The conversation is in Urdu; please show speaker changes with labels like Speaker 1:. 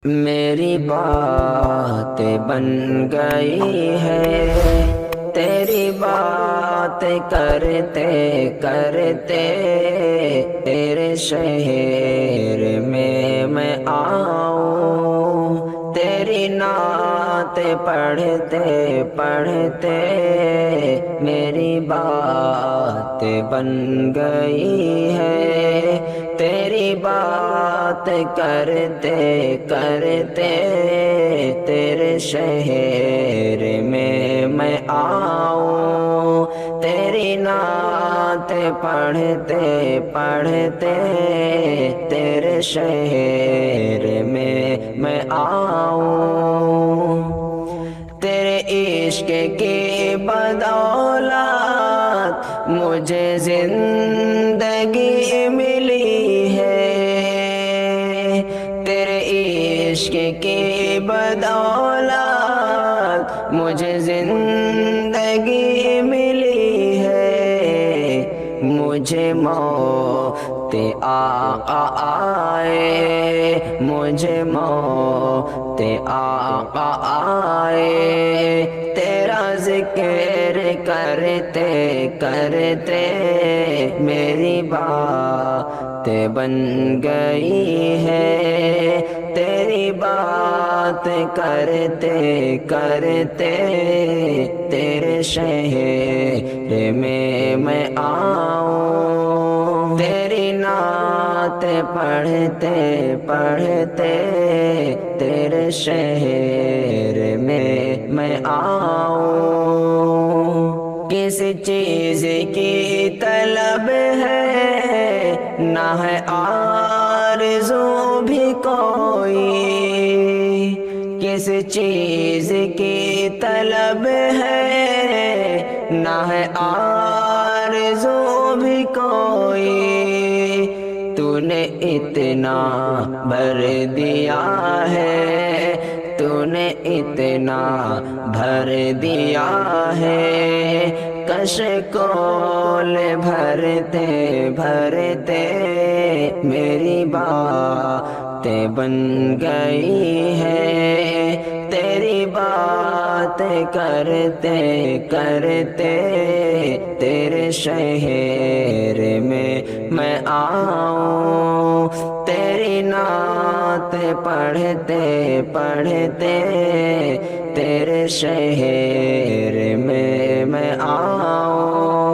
Speaker 1: میری بات بن گئی ہے تیری بات کرتے کرتے تیرے شہر میں آؤں تیری نعت پڑھتے پڑھتے میری بات بن گئی ہے تیری بات کرتے کرتے تیرے شہر میں آؤں تیری نعت پڑھتے پڑھتے تیرے شہر میں آؤں تیرے عشق کی بدولت مجھے زندگی ملی ہے تیرے عشق کی بدولت مجھے زندگی ملی ہے مجھے موت آقا آئے مجھے موت آقا آئے تیرا ذکر کرتے کرتے میری بات بن گئی ہے تیری بات کرتے کرتے تیرے شہر میں آؤں تیری نعت پڑھتے پڑھتے تیرے شہر میں آؤں کس چیز کی طلب ہے نہ ہے آرزو بھی کوئی کس چیز کی طلب ہے نہ ہے آرزو بھی کوئی تو نے اتنا بھر دیا ہے تو نے اتنا بھر دیا ہے کش کول بھرتے بھرتے میری بات بن گئی ہے تیری بات کرتے کرتے تیرے شہر میں آؤں تیری نعت پڑھتے پڑھتے تیرے شہر میں آؤں